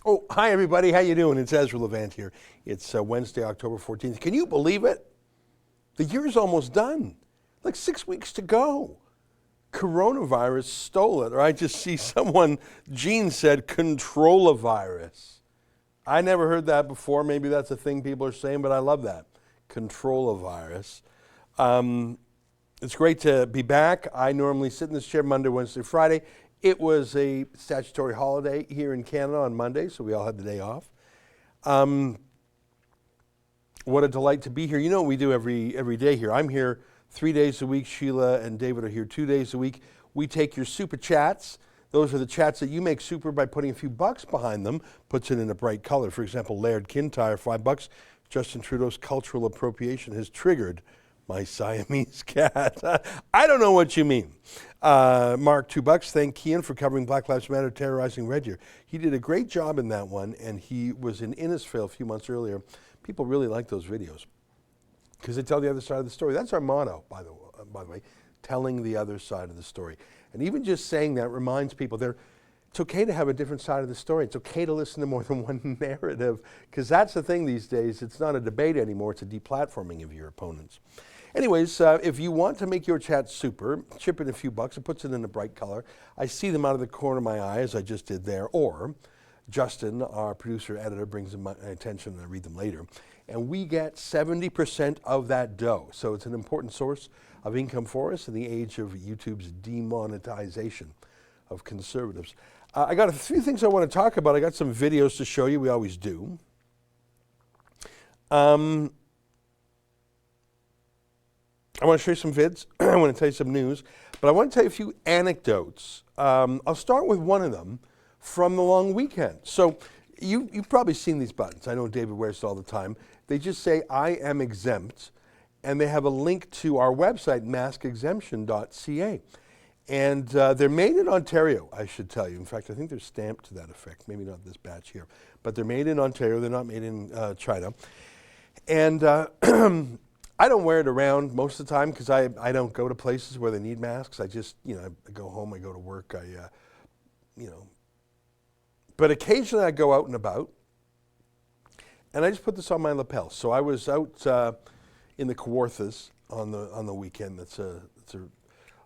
Oh, hi everybody, how you doing? It's Ezra Levant here. It's Wednesday, October 14th. Can you believe it? The year's almost done. Like 6 weeks to go. Coronavirus stole it, or I just see someone, Gene said, control a virus. I never heard that before. Maybe that's a thing people are saying, but I love that. Control a virus. It's great to be back. I normally sit in this chair Monday, Wednesday, Friday. It was a statutory holiday here in Canada on Monday, so we all had the day off. What a delight to be here. You know what we do every day here. I'm here 3 days a week. Sheila and David are here 2 days a week. We take your super chats. Those are the chats that you make super by putting a few bucks behind them, puts it in a bright color. For example, Laird Kintyre, $5. Justin Trudeau's cultural appropriation has triggered my Siamese cat. I don't know what you mean. Mark, $2. Thank Kian for covering Black Lives Matter terrorizing Red Deer. He did a great job in that one, and he was in Innisfail a few months earlier. People really like those videos because they tell the other side of the story. That's our motto, by the way, telling the other side of the story. And even just saying that reminds people it's okay to have a different side of the story. It's okay to listen to more than one narrative, because that's the thing these days. It's not a debate anymore. It's a deplatforming of your opponents. Anyways, if you want to make your chat super, chip in a few bucks. It puts it in a bright color. I see them out of the corner of my eye, as I just did there. Or Justin, our producer editor, brings them my attention, and I read them later. And we get 70% of that dough. So it's an important source of income for us in the age of YouTube's demonetization of conservatives. I got a few things I want to talk about. I got some videos to show you. We always do. I want to show you some vids. I want to tell you some news. But I want to tell you a few anecdotes. I'll start with one of them from the long weekend. So you've probably seen these buttons. I know David wears it all the time. They just say, I am exempt. And they have a link to our website, maskexemption.ca. And they're made in Ontario, I should tell you. In fact, I think they're stamped to that effect. Maybe not this batch here. But they're made in Ontario. They're not made in China. And I don't wear it around most of the time because I don't go to places where they need masks. I just, I go home, I go to work, But occasionally I go out and about, and I just put this on my lapel. So I was out in the Kawarthas on the weekend. That's a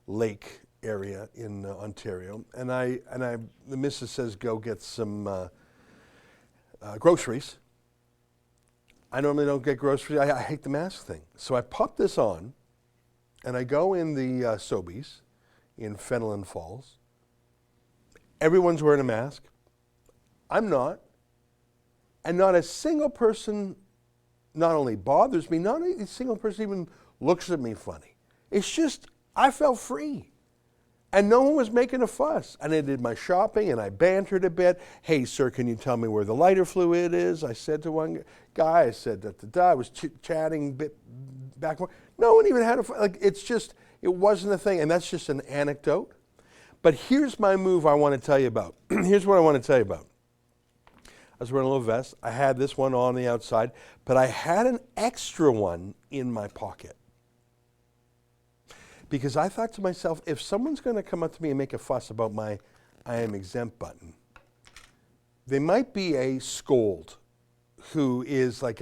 lake area in Ontario, and the missus says go get some groceries. I normally don't get groceries. I hate the mask thing. So I pop this on, and I go in the Sobeys in Fenelon Falls. Everyone's wearing a mask. I'm not. And not a single person not only bothers me, not a single person even looks at me funny. It's just, I felt free. And no one was making a fuss. And I did my shopping, and I bantered a bit. Hey, sir, can you tell me where the lighter fluid is? I said to one guy, I said, I was chatting back. No one even had it wasn't a thing. And that's just an anecdote. But here's my move I want to tell you about. Here's what I want to tell you about. I was wearing a little vest. I had this one on the outside, but I had an extra one in my pocket. Because I thought to myself, if someone's going to come up to me and make a fuss about my I am exempt button, they might be a scold who is like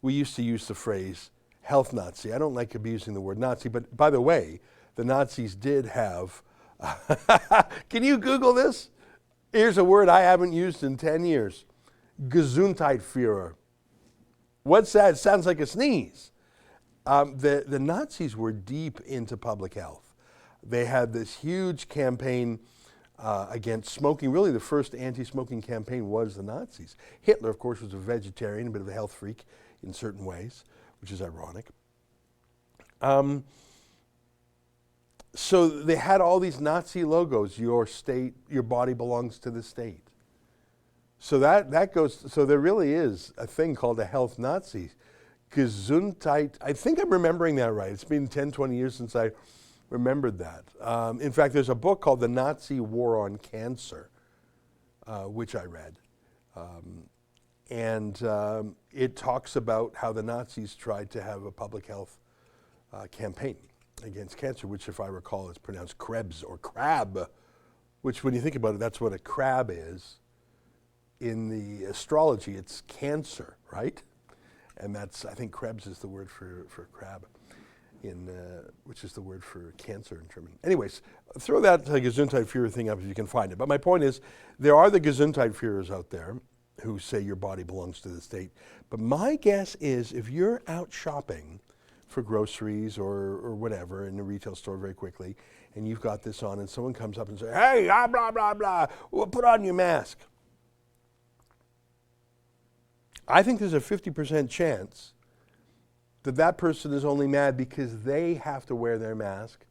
we used to use the phrase health Nazi. I don't like abusing the word Nazi, but by the way, the Nazis did have, can you Google this? Here's a word I haven't used in 10 years. Gesundheitsführer. What's that? It sounds like a sneeze. The Nazis were deep into public health. They had this huge campaign against smoking. Really, the first anti-smoking campaign was the Nazis. Hitler, of course, was a vegetarian, a bit of a health freak in certain ways, which is ironic. So they had all these Nazi logos. Your state, your body belongs to the state. So that goes. So there really is a thing called a health Nazi. Gesundheit, I think I'm remembering that right. It's been 10, 20 years since I remembered that. In fact, there's a book called The Nazi War on Cancer, which I read. And it talks about how the Nazis tried to have a public health campaign against cancer, which, if I recall, is pronounced Krebs or crab, which, when you think about it, that's what a crab is. in the astrology, it's Cancer, right? And that's, I think Krebs is the word for crab, which is the word for cancer in German. Anyways, throw that Gesundheitsführer thing up if you can find it. But my point is, there are the Gesundheitsführers out there who say your body belongs to the state. But my guess is if you're out shopping for groceries or whatever in the retail store very quickly, and you've got this on and someone comes up and says, hey, blah, blah, blah, well, put on your mask. I think there's a 50% chance that that person is only mad because they have to wear their mask.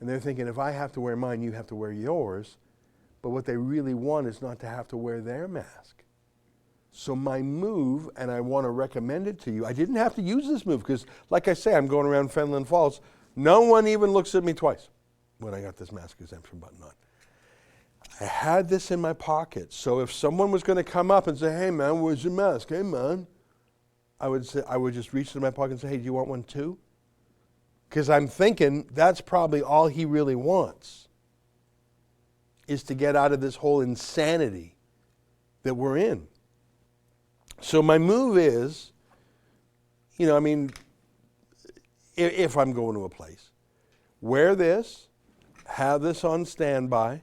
And they're thinking, if I have to wear mine, you have to wear yours. But what they really want is not to have to wear their mask. So my move, and I want to recommend it to you, I didn't have to use this move because, like I say, I'm going around Fenland Falls. No one even looks at me twice when I got this mask exemption button on. I had this in my pocket, so if someone was going to come up and say, hey man, where's your mask? Hey man, I would just reach into my pocket and say, hey, do you want one too? Because I'm thinking that's probably all he really wants, is to get out of this whole insanity that we're in. So my move is, if I'm going to a place, wear this, have this on standby.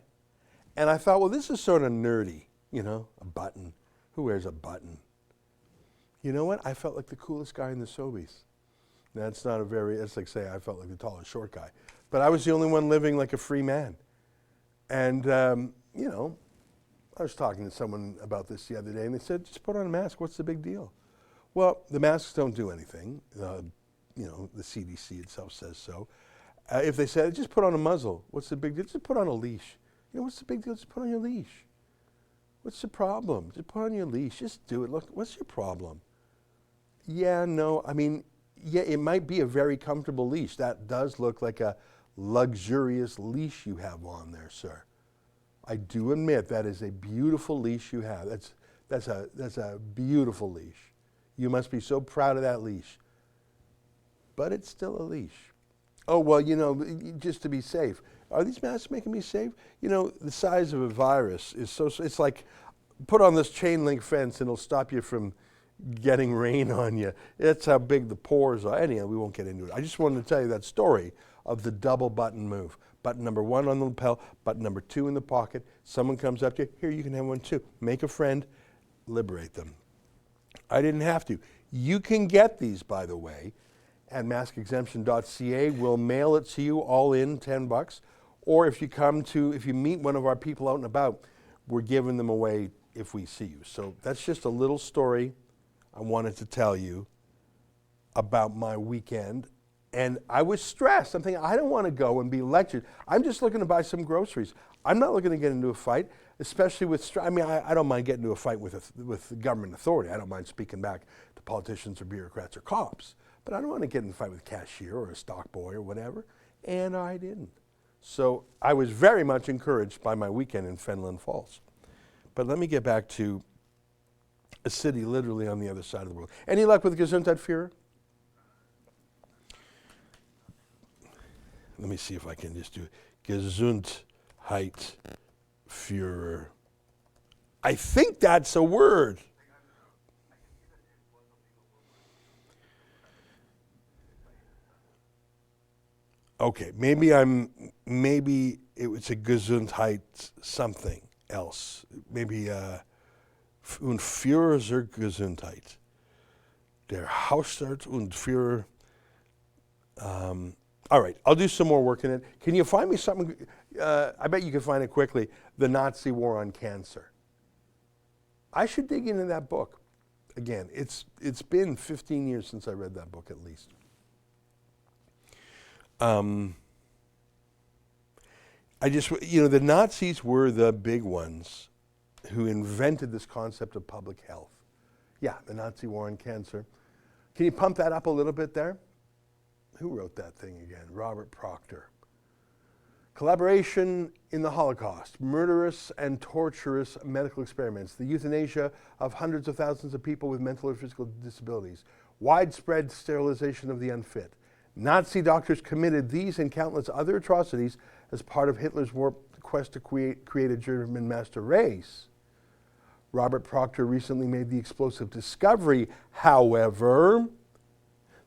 And I thought, well, this is sort of nerdy, a button. Who wears a button? You know what? I felt like the coolest guy in the Sobeys. That's like saying I felt like the tallest short guy. But I was the only one living like a free man. And, I was talking to someone about this the other day, and they said, just put on a mask. What's the big deal? Well, the masks don't do anything. The CDC itself says so. If they said, just put on a muzzle, what's the big deal? Just put on a leash. What's the big deal? Just put on your leash. What's the problem? Just put on your leash. Just do it. Look, what's your problem? Yeah, no, it might be a very comfortable leash. That does look like a luxurious leash you have on there, sir. I do admit that is a beautiful leash you have. That's a beautiful leash. You must be so proud of that leash. But it's still a leash. Oh, well, just to be safe. Are these masks making me safe? The size of a virus is it's like, put on this chain link fence and it'll stop you from getting rain on you. That's how big the pores are. Anyhow, we won't get into it. I just wanted to tell you that story of the double button move. Button number 1 on the lapel, button number 2 in the pocket. Someone comes up to you, here, you can have one too. Make a friend, liberate them. I didn't have to. You can get these, by the way, at maskexemption.ca. We'll mail it to you all in, $10. Or if you meet one of our people out and about, we're giving them away if we see you. So that's just a little story I wanted to tell you about my weekend. And I was stressed. I'm thinking, I don't want to go and be lectured. I'm just looking to buy some groceries. I'm not looking to get into a fight, especially with, I don't mind getting into a fight with the government authority. I don't mind speaking back to politicians or bureaucrats or cops. But I don't want to get in a fight with a cashier or a stock boy or whatever. And I didn't. So I was very much encouraged by my weekend in Fenland Falls. But let me get back to a city literally on the other side of the world. Any luck with Gesundheitsführer? Let me see if I can just do Gesundheitsführer. I think that's a word. Okay, maybe it's a Gesundheit something else. Maybe und Führer zur Gesundheit. Der Hausarzt und Führer. All right, I'll do some more work in it. Can you find me something? I bet you can find it quickly. The Nazi War on Cancer. I should dig into that book. Again, it's been 15 years since I read that book at least. The Nazis were the big ones who invented this concept of public health. Yeah, the Nazi War on Cancer. Can you pump that up a little bit there? Who wrote that thing again? Robert Proctor. Collaboration in the Holocaust, murderous and torturous medical experiments, the euthanasia of hundreds of thousands of people with mental or physical disabilities, widespread sterilization of the unfit. Nazi doctors committed these and countless other atrocities as part of Hitler's warped quest to create a German master race. Robert Proctor recently made the explosive discovery, however,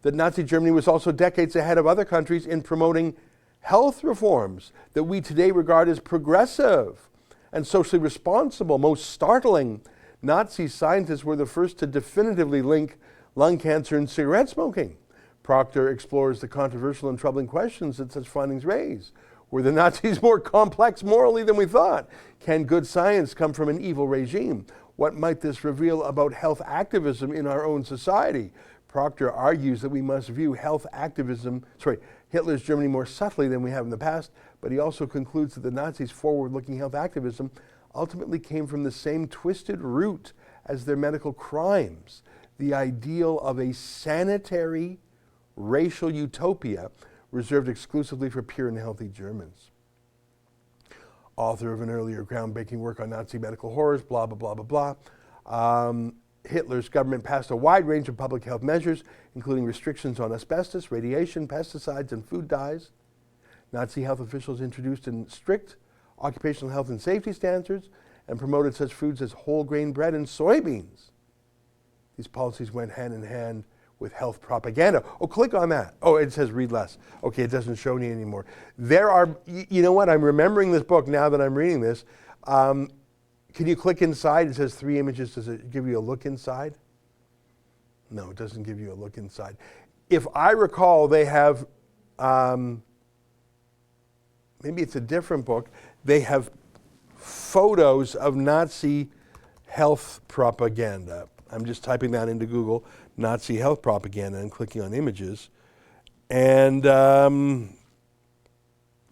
that Nazi Germany was also decades ahead of other countries in promoting health reforms that we today regard as progressive and socially responsible. Most startling, Nazi scientists were the first to definitively link lung cancer and cigarette smoking. Proctor explores the controversial and troubling questions that such findings raise. Were the Nazis more complex morally than we thought? Can good science come from an evil regime? What might this reveal about health activism in our own society? Proctor argues that we must view Hitler's Germany more subtly than we have in the past, but he also concludes that the Nazis' forward-looking health activism ultimately came from the same twisted root as their medical crimes, the ideal of a sanitary racial utopia reserved exclusively for pure and healthy Germans. Author of an earlier groundbreaking work on Nazi medical horrors, blah, blah, blah, blah, blah. Hitler's government passed a wide range of public health measures, including restrictions on asbestos, radiation, pesticides, and food dyes. Nazi health officials introduced strict occupational health and safety standards and promoted such foods as whole grain bread and soybeans. These policies went hand in hand with health propaganda. Oh, click on that. Oh, it says read less. Okay, it doesn't show me anymore. There are, you know what, I'm remembering this book now that I'm reading this. Can you click inside? It says 3 images. Does it give you a look inside? No, it doesn't give you a look inside. If I recall, they have, maybe it's a different book, they have photos of Nazi health propaganda. I'm just typing that into Google, Nazi health propaganda, and clicking on images. And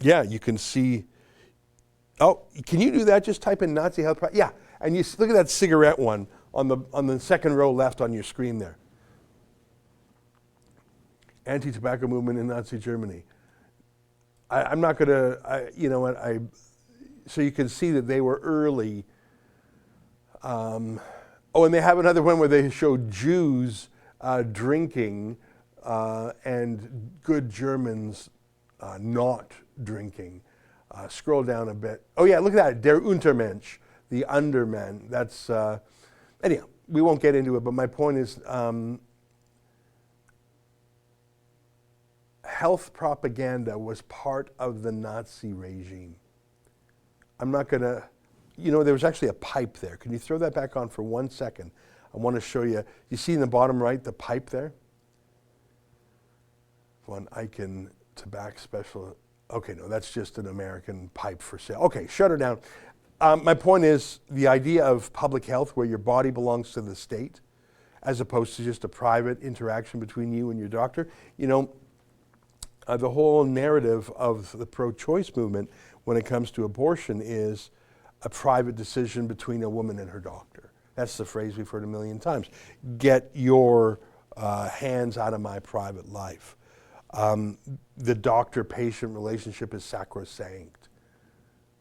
yeah, you can see. Oh, can you do that? Just type in Nazi health. Yeah, and you look at that cigarette one on the second row left on your screen there. Anti-tobacco movement in Nazi Germany. I'm not going to, you know what, so you can see that they were early. Oh, and they have another one where they show Jews drinking and good Germans not drinking. Scroll down a bit. Oh yeah, look at that, der Untermensch, the underman. That's, anyhow, we won't get into it, but my point is health propaganda was part of the Nazi regime. I'm not going to, you know, there was actually a pipe there. Can you throw that back on for 1 second? I want to show you. You see in the bottom right, the pipe there? Von Eichen Tobacco Special. Okay, no, that's just an American pipe for sale. Okay, shut her down. My point is the idea of public health where your body belongs to the state as opposed to just a private interaction between you and your doctor. You know, the whole narrative of the pro-choice movement when it comes to abortion is a private decision between a woman and her doctor. That's the phrase we've heard a million times. Get your hands out of my private life. The doctor-patient relationship is sacrosanct.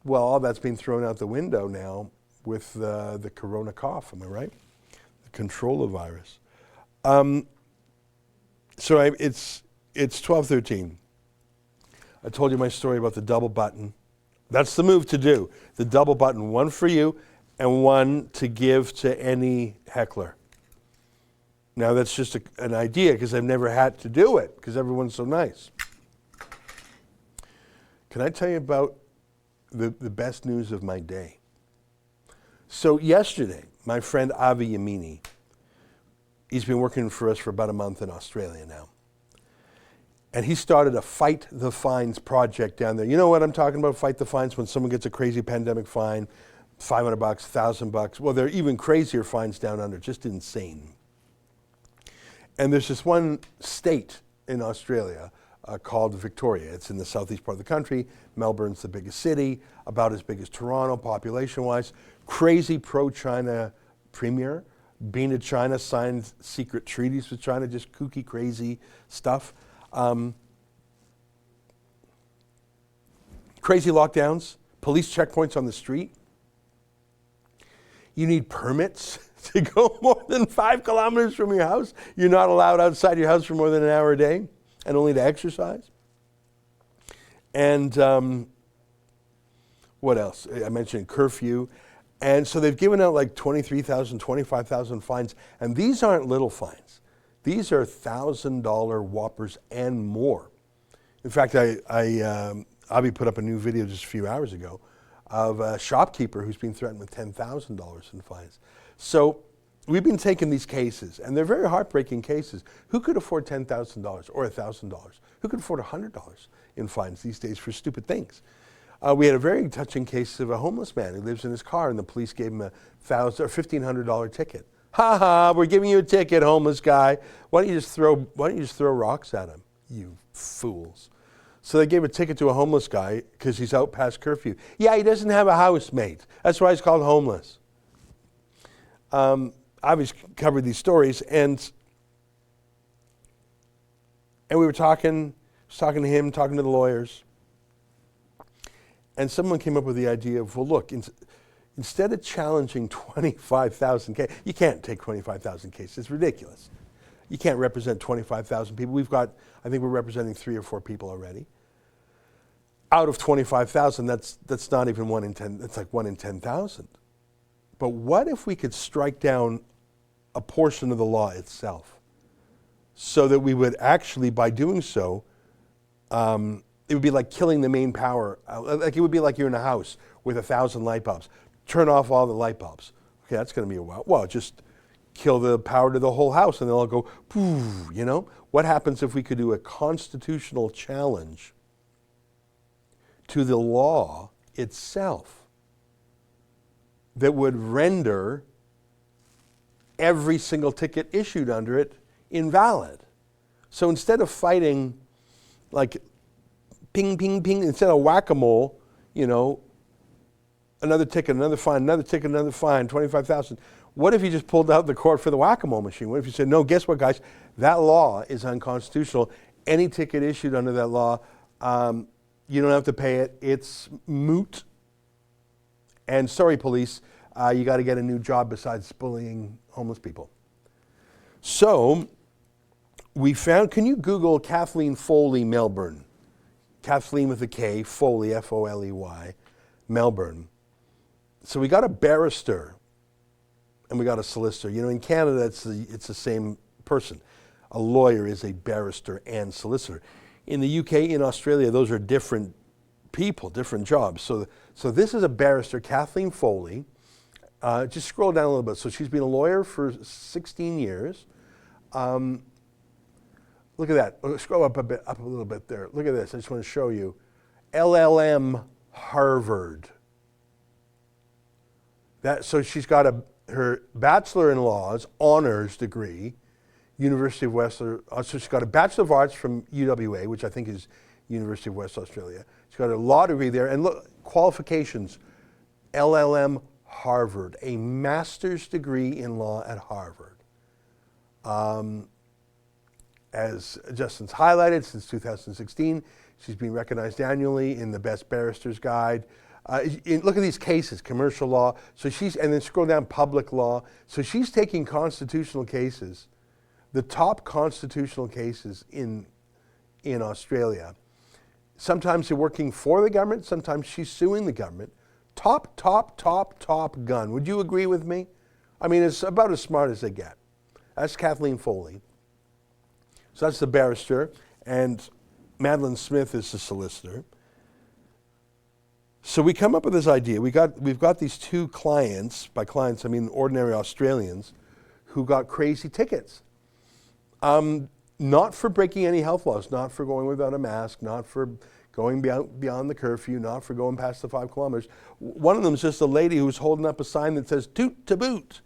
Well, all that's been thrown out the window now with the corona cough, am I right? The control of virus. It's 12:13. I told you my story about the double button. That's the move to do. The double button, one for you and one to give to any heckler. Now that's just an idea because I've never had to do it because everyone's so nice. Can I tell you about the best news of my day? So yesterday, my friend Avi Yamini, he's been working for us for about a month in Australia now. And he started a Fight the Fines project down there. You know what I'm talking about, Fight the Fines? When someone gets a crazy pandemic fine, $500, $1,000. Well, there are even crazier fines down under, just insane. And there's this one state in Australia called Victoria. It's in the southeast part of the country. Melbourne's the biggest city, about as big as Toronto population-wise. Crazy pro-China premier. Been to China, signed secret treaties with China, just kooky, crazy stuff. Crazy lockdowns, police checkpoints on the street. You need permits to go more than 5 kilometers from your house. You're not allowed outside your house for more than an hour a day, and only to exercise. And what else? I mentioned curfew. And so they've given out like 23,000, 25,000 fines. And these aren't little fines. These are $1,000 whoppers and more. In fact, Avi put up a new video just a few hours ago of a shopkeeper who's been threatened with $10,000 in fines. So we've been taking these cases, and they're very heartbreaking cases. Who could afford $10,000 or $1,000? Who could afford $100 in fines these days for stupid things? We had a very touching case of a homeless man who lives in his car, and the police gave him a $1,500 ticket. Ha ha! We're giving you a ticket, homeless guy. Why don't you just throw rocks at him, you fools? So they gave a ticket to a homeless guy because he's out past curfew. Yeah, he doesn't have a house, mate. That's why he's called homeless. I've covered these stories, and we were talking to him, talking to the lawyers. And someone came up with the idea of, well, look, instead of challenging 25,000 cases, you can't take 25,000 cases. It's ridiculous. You can't represent 25,000 people. I think we're representing 3 or 4 people already. Out of 25,000, that's not even 1 in 10. That's like 1 in 10,000. But what if we could strike down a portion of the law itself, so that we would actually, by doing so, it would be like killing the main power. Like it would be like you're in a house with 1,000 light bulbs. Turn off all the light bulbs. Okay, that's going to be a while. Well, just kill the power to the whole house, and they'll all go, poof, you know? What happens if we could do a constitutional challenge to the law itself that would render every single ticket issued under it invalid? So instead of fighting like ping, ping, ping, instead of whack-a-mole, you know, another ticket, another fine, another ticket, another fine, 25,000. What if you just pulled out the cord for the whack-a-mole machine? What if you said, no, guess what, guys? That law is unconstitutional. Any ticket issued under that law, you don't have to pay it. It's moot. And sorry, police, you got to get a new job besides bullying homeless people. So we found, can you Google Kathleen Foley, Melbourne? Kathleen with a K, Foley, F-O-L-E-Y, Melbourne. So we got a barrister and we got a solicitor. You know, in Canada, it's the same person. A lawyer is a barrister and solicitor. In the UK, in Australia, those are different people, different jobs. So this is a barrister, Kathleen Foley. Just scroll down a little bit. So she's been a lawyer for 16 years. Look at that. Scroll up a little bit there. Look at this. I just want to show you. LLM Harvard. So she's got her Bachelor in Laws, honors degree, University of West. So she's got a Bachelor of Arts from UWA, which I think is University of West Australia. She's got a law degree there, and look, qualifications, LLM Harvard, a master's degree in law at Harvard. As Justin's highlighted, since 2016, she's been recognized annually in the Best Barrister's Guide. Look at these cases, commercial law. And then scroll down, public law. So she's taking constitutional cases, the top constitutional cases in Australia. Sometimes they're working for the government, sometimes she's suing the government. Top gun. Would you agree with me? I mean, it's about as smart as they get. That's Kathleen Foley. So that's the barrister, and Madeline Smith is the solicitor. So we come up with this idea. We've got these 2 clients, by clients I mean ordinary Australians, who got crazy tickets. Not for breaking any health laws, not for going without a mask, not for going beyond the curfew, not for going past the 5 kilometers. One of them is just a lady who's holding up a sign that says, "Toot to boot."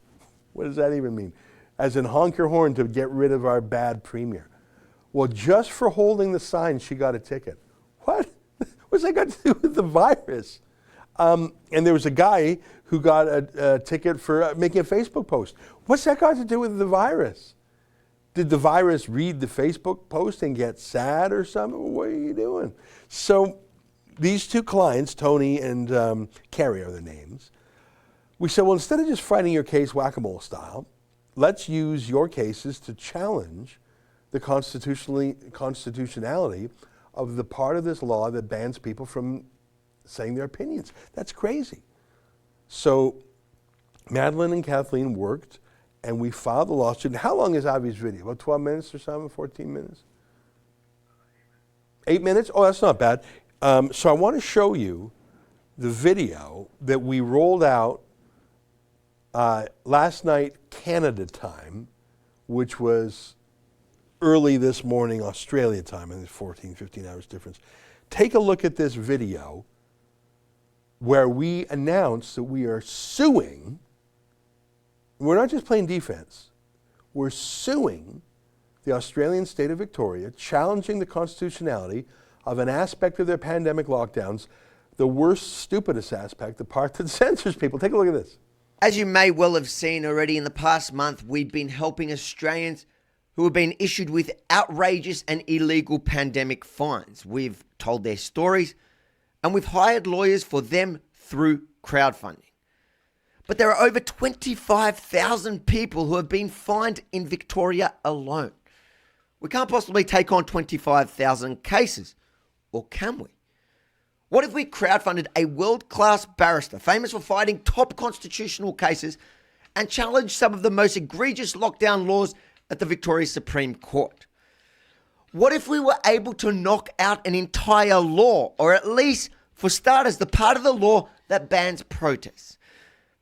What does that even mean? As in honk your horn to get rid of our bad premier. Well, just for holding the sign, she got a ticket. What? What's that got to do with the virus? And there was a guy who got a ticket for making a Facebook post. What's that got to do with the virus? Did the virus read the Facebook post and get sad or something? What are you doing? So these 2 clients, Tony and Carrie are their names. We said, well, instead of just fighting your case whack-a-mole style, let's use your cases to challenge the constitutionality of the part of this law that bans people from saying their opinions. That's crazy. So Madeline and Kathleen worked, and we filed the lawsuit. How long is Avi's video? About 12 minutes or something, 14 minutes? 8 minutes? Oh, that's not bad. So I want to show you the video that we rolled out last night, Canada time, which was early this morning, Australia time, and it's 14, 15 hours difference. Take a look at this video where we announce that we are suing. We're not just playing defense. We're suing the Australian state of Victoria, challenging the constitutionality of an aspect of their pandemic lockdowns, the worst, stupidest aspect, the part that censors people. Take a look at this. As you may well have seen already in the past month, we've been helping Australians who have been issued with outrageous and illegal pandemic fines. We've told their stories and we've hired lawyers for them through crowdfunding. But there are over 25,000 people who have been fined in Victoria alone. We can't possibly take on 25,000 cases, or can we? What if we crowdfunded a world-class barrister famous for fighting top constitutional cases and challenged some of the most egregious lockdown laws at the Victoria Supreme Court? What if we were able to knock out an entire law, or at least, for starters, the part of the law that bans protests?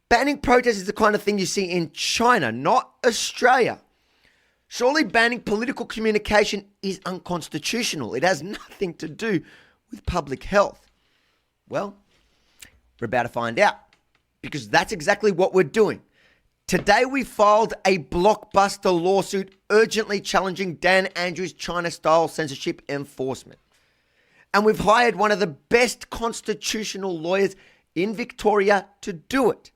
Banning protests is the kind of thing you see in China, not Australia. Surely banning political communication is unconstitutional. It has nothing to do with public health. Well, we're about to find out, because that's exactly what we're doing. Today we filed a blockbuster lawsuit urgently challenging Dan Andrews' China-style censorship enforcement. And we've hired one of the best constitutional lawyers in Victoria to do it.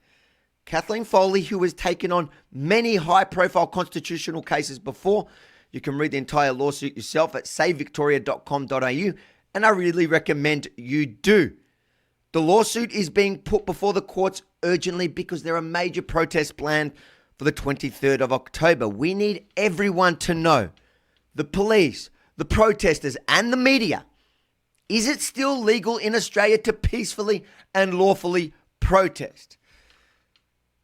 Kathleen Foley, who has taken on many high-profile constitutional cases before. You can read the entire lawsuit yourself at savevictoria.com.au, and I really recommend you do. The lawsuit is being put before the courts urgently because there are major protests planned for the 23rd of October. We need everyone to know, the police, the protesters, and the media, is it still legal in Australia to peacefully and lawfully protest?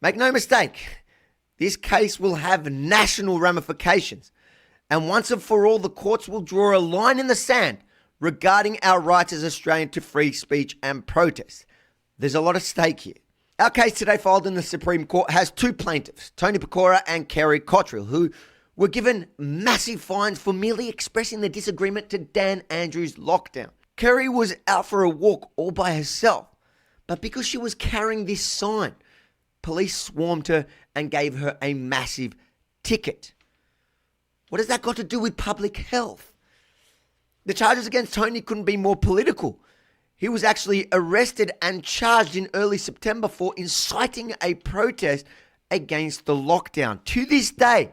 Make no mistake, this case will have national ramifications. And once and for all, the courts will draw a line in the sand regarding our rights as Australians to free speech and protest. There's a lot at stake here. Our case today, filed in the Supreme Court, has two plaintiffs, Tony Pecora and Kerry Cottrell, who were given massive fines for merely expressing their disagreement to Dan Andrews' lockdown. Kerry was out for a walk all by herself, but because she was carrying this sign, police swarmed her and gave her a massive ticket. What has that got to do with public health? The charges against Tony couldn't be more political. He was actually arrested and charged in early September for inciting a protest against the lockdown. To this day,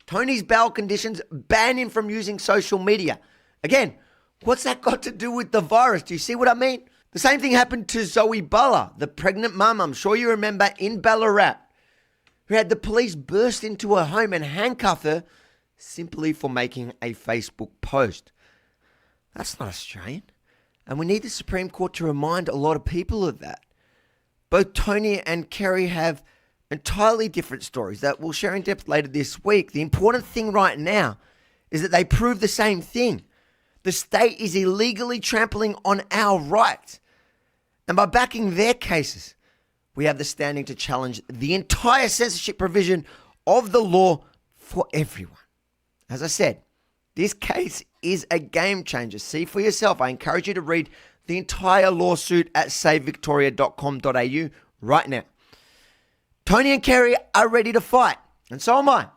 Tony's bail conditions ban him from using social media. Again, what's that got to do with the virus? Do you see what I mean? The same thing happened to Zoe Buller, the pregnant mum, I'm sure you remember, in Ballarat, who had the police burst into her home and handcuff her simply for making a Facebook post. That's not Australian. And we need the Supreme Court to remind a lot of people of that. Both Tony and Kerry have entirely different stories that we'll share in depth later this week. The important thing right now is that they prove the same thing. The state is illegally trampling on our rights. And by backing their cases, we have the standing to challenge the entire censorship provision of the law for everyone. As I said, this case is a game changer. See for yourself. I encourage you to read the entire lawsuit at savevictoria.com.au right now. Tony and Kerry are ready to fight, and so am I,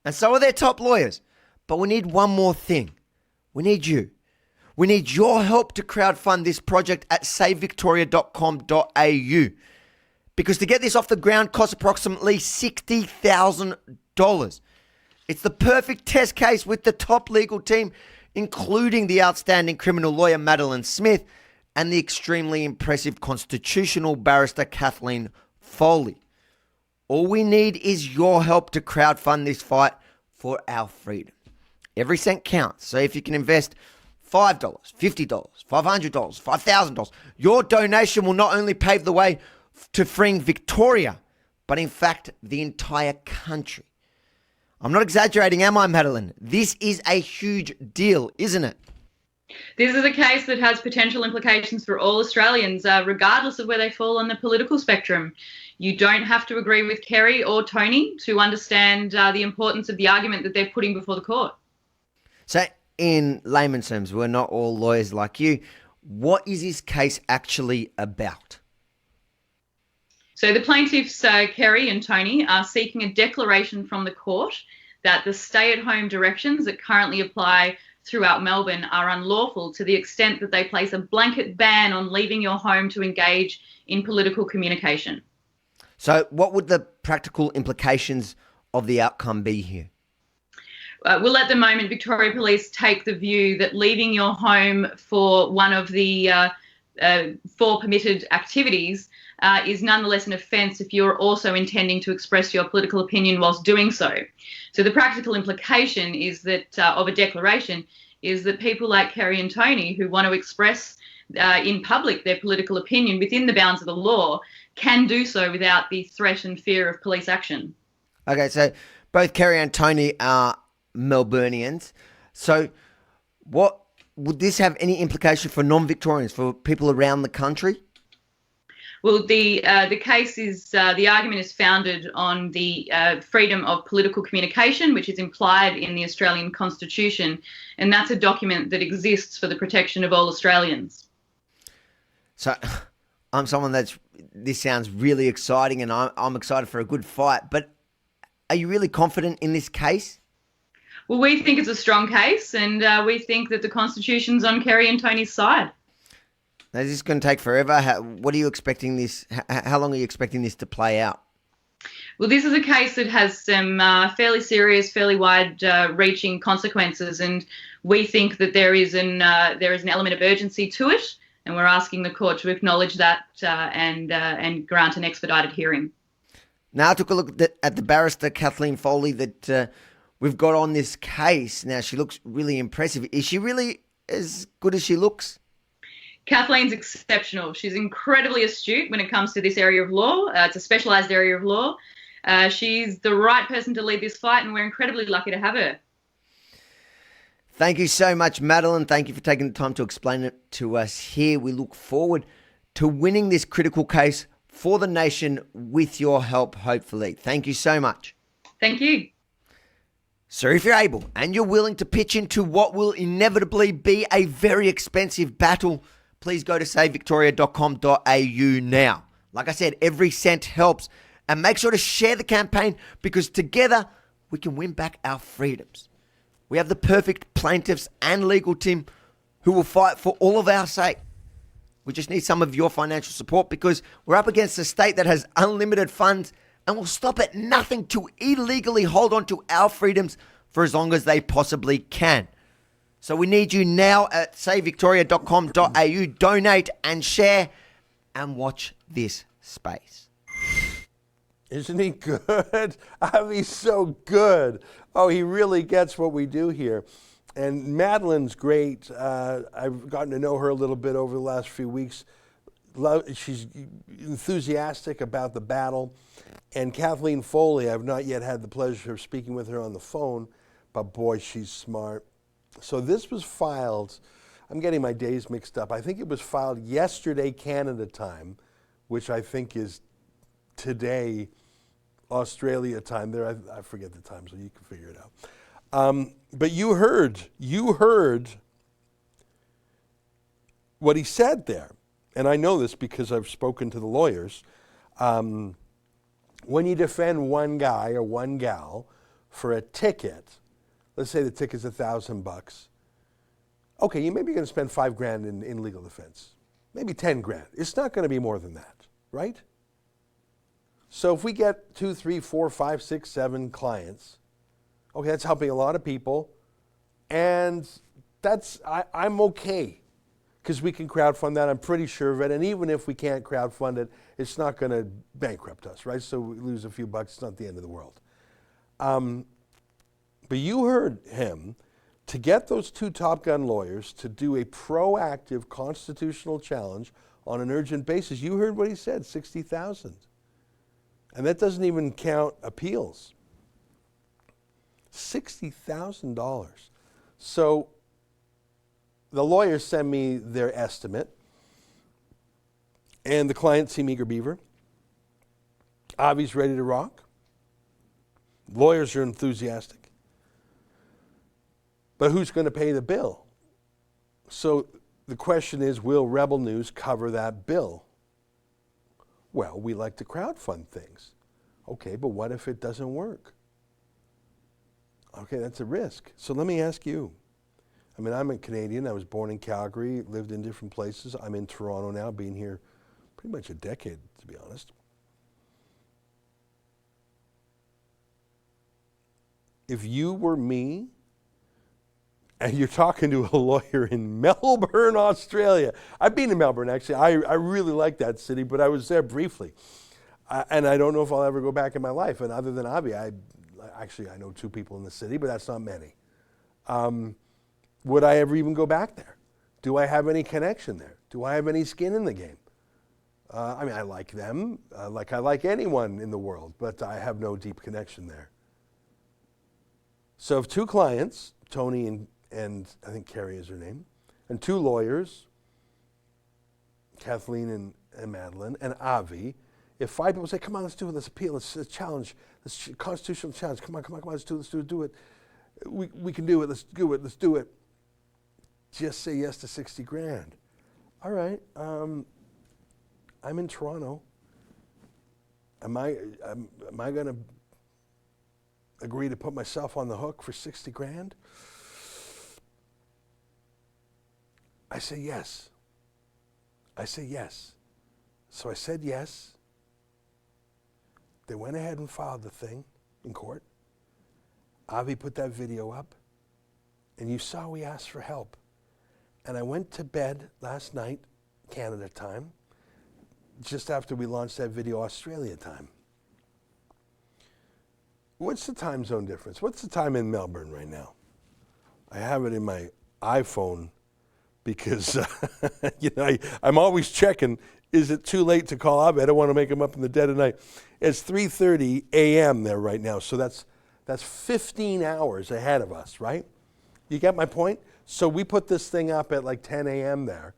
and so are their top lawyers. But we need one more thing. We need you. We need your help to crowdfund this project at savevictoria.com.au, because to get this off the ground costs approximately $60,000. It's the perfect test case with the top legal team, including the outstanding criminal lawyer Madeline Smith and the extremely impressive constitutional barrister Kathleen Foley. All we need is your help to crowdfund this fight for our freedom. Every cent counts, so if you can invest $5, $50, $500, $5,000, your donation will not only pave the way to freeing Victoria, but in fact the entire country. I'm not exaggerating, am I, Madeline? This is a huge deal, isn't it? This is a case that has potential implications for all Australians, regardless of where they fall on the political spectrum. You don't have to agree with Kerry or Tony to understand the importance of the argument that they're putting before the court. So, in layman's terms, we're not all lawyers like you. What is this case actually about? So the plaintiffs, Kerry and Tony, are seeking a declaration from the court that the stay-at-home directions that currently apply throughout Melbourne are unlawful to the extent that they place a blanket ban on leaving your home to engage in political communication. So what would the practical implications of the outcome be here? Well, at the moment, Victoria Police take the view that leaving your home for one of the 4 permitted activities is nonetheless an offence if you're also intending to express your political opinion whilst doing so. So the practical implication is that of a declaration is that people like Kerry and Tony who want to express in public their political opinion within the bounds of the law can do so without the threat and fear of police action. Okay, so both Kerry and Tony are Melburnians. So what would this have any implication for non-Victorians, for people around the country? Well, the case is, the argument is founded on the freedom of political communication, which is implied in the Australian Constitution, and that's a document that exists for the protection of all Australians. So I'm someone this sounds really exciting, and I'm excited for a good fight, but are you really confident in this case? Well, we think it's a strong case, and we think that the Constitution's on Kerry and Tony's side. Now, is this going to take forever? What are you expecting this? How long are you expecting this to play out? Well, this is a case that has some fairly serious, fairly wide-reaching consequences, and we think that there is an element of urgency to it, and we're asking the court to acknowledge that and grant an expedited hearing. Now, I took a look at the barrister, Kathleen Foley, that we've got on this case. Now, she looks really impressive. Is she really as good as she looks? Kathleen's exceptional. She's incredibly astute when it comes to this area of law. It's a specialised area of law. She's the right person to lead this fight, and we're incredibly lucky to have her. Thank you so much, Madeline. Thank you for taking the time to explain it to us here. We look forward to winning this critical case for the nation with your help, hopefully. Thank you so much. Thank you. So if you're able and you're willing to pitch into what will inevitably be a very expensive battle, please go to savevictoria.com.au now. Like I said, every cent helps. And make sure to share the campaign, because together we can win back our freedoms. We have the perfect plaintiffs and legal team who will fight for all of our sake. We just need some of your financial support, because we're up against a state that has unlimited funds and will stop at nothing to illegally hold on to our freedoms for as long as they possibly can. So we need you now at savevictoria.com.au. Donate and share and watch this space. Isn't he good? He's so good. Oh, he really gets what we do here. And Madeline's great. I've gotten to know her a little bit over the last few weeks. She's enthusiastic about the battle. And Kathleen Foley, I've not yet had the pleasure of speaking with her on the phone, but boy, she's smart. So this was filed, I'm getting my days mixed up. I think it was filed yesterday Canada time, which I think is today Australia time. There, I forget the time, so you can figure it out. But you heard what he said there. And I know this because I've spoken to the lawyers. When you defend one guy or one gal for a ticket, let's say the ticket's $1,000. Okay, you maybe going to spend $5,000 in legal defense, maybe $10,000. It's not going to be more than that, right? So if we get 2, 3, 4, 5, 6, 7 clients, okay, that's helping a lot of people, and I'm okay because we can crowdfund that. I'm pretty sure of it, and even if we can't crowdfund it, it's not going to bankrupt us, right? So we lose a few bucks. It's not the end of the world. But you heard him, to get those 2 Top Gun lawyers to do a proactive constitutional challenge on an urgent basis. You heard what he said, $60,000. And that doesn't even count appeals. $60,000. So the lawyers send me their estimate, and the client, Team Eager Beaver. Avi's ready to rock. Lawyers are enthusiastic. But who's going to pay the bill? So the question is, will Rebel News cover that bill? Well, we like to crowdfund things. Okay, but what if it doesn't work? Okay, that's a risk. So let me ask you. I mean, I'm a Canadian. I was born in Calgary, lived in different places. I'm in Toronto now, being here pretty much a decade, to be honest. If you were me, and you're talking to a lawyer in Melbourne, Australia. I've been to Melbourne, actually. I really like that city, but I was there briefly. And I don't know if I'll ever go back in my life. And other than Avi, I know 2 people in the city, but that's not many. Would I ever even go back there? Do I have any connection there? Do I have any skin in the game? I mean, I like them, like I like anyone in the world, but I have no deep connection there. So if 2 clients, Tony and I think Carrie is her name, and 2 lawyers, Kathleen and Madeline, and Avi, if 5 people say, come on, let's do it, let's appeal, let's challenge, let's constitutional challenge, come on, let's do it, we can do it, let's do it. Just say yes to 60 grand. All right, I'm in Toronto. Am I going to agree to put myself on the hook for 60 grand? I say yes. So I said yes. They went ahead and filed the thing in court. Avi put that video up, and you saw we asked for help. And I went to bed last night, Canada time, just after we launched that video, Australia time. What's the time zone difference? What's the time in Melbourne right now? I have it in my iPhone because I'm always checking, is it too late to call Avi? I don't want to make him up in the dead of night. It's 3:30 a.m. there right now, so that's 15 hours ahead of us, right? You get my point? So we put this thing up at like 10 a.m. there.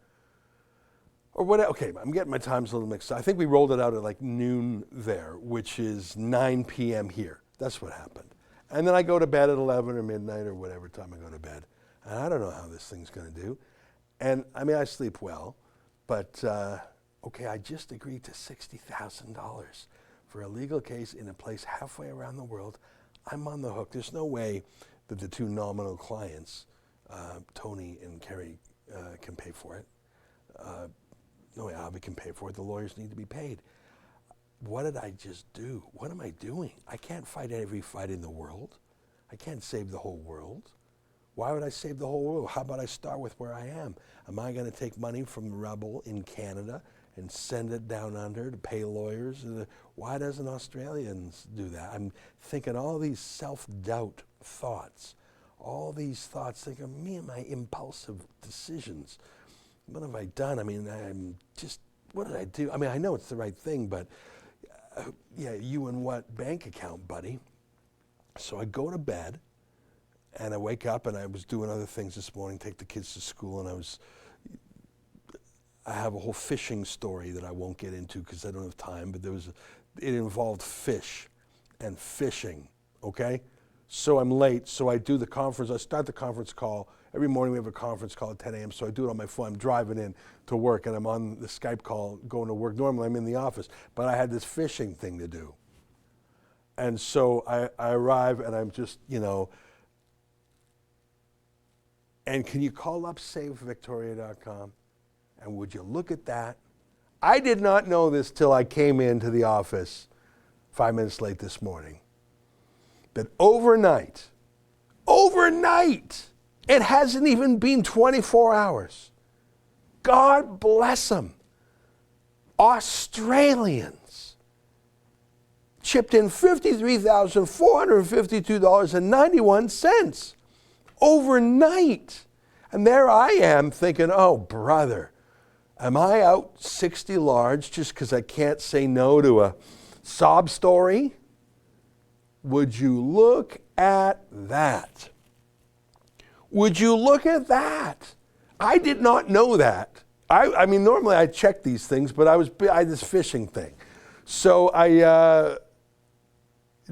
Or what? Okay, I'm getting my times a little mixed up. I think we rolled it out at like noon there, which is 9 p.m. here. That's what happened. And then I go to bed at 11 or midnight or whatever time I go to bed. And I don't know how this thing's going to do. And I mean, I sleep well, but okay, I just agreed to $60,000 for a legal case in a place halfway around the world. I'm on the hook. There's no way that the 2 nominal clients, Tony and Carrie, can pay for it. No way Avi can pay for it. The lawyers need to be paid. What did I just do? What am I doing? I can't fight every fight in the world. I can't save the whole world. Why would I save the whole world? How about I start with where I am? Am I going to take money from Rebel in Canada and send it down under to pay lawyers? Why doesn't Australians do that? I'm thinking all these self-doubt thoughts, all these thoughts, thinking me and my impulsive decisions. What have I done? I mean, what did I do? I mean, I know it's the right thing, but yeah, you and what bank account, buddy? So I go to bed, and I wake up, and I was doing other things this morning, take the kids to school, and I have a whole fishing story that I won't get into because I don't have time, but it involved fish and fishing, okay? So I'm late, so I do the conference. I start the conference call. Every morning we have a conference call at 10 a.m., so I do it on my phone. I'm driving in to work, and I'm on the Skype call going to work. Normally I'm in the office, but I had this fishing thing to do. And so I arrive, and I'm just, and can you call up SaveVictoria.com? And would you look at that? I did not know this till I came into the office 5 minutes late this morning. That overnight, it hasn't even been 24 hours. God bless them. Australians chipped in $53,452.91 overnight. And there I am thinking, oh, brother, am I out 60 large just because I can't say no to a Sob story. Would you look at that? Would you look at that? I did not know that. I mean, normally I check these things, but I had this fishing thing. So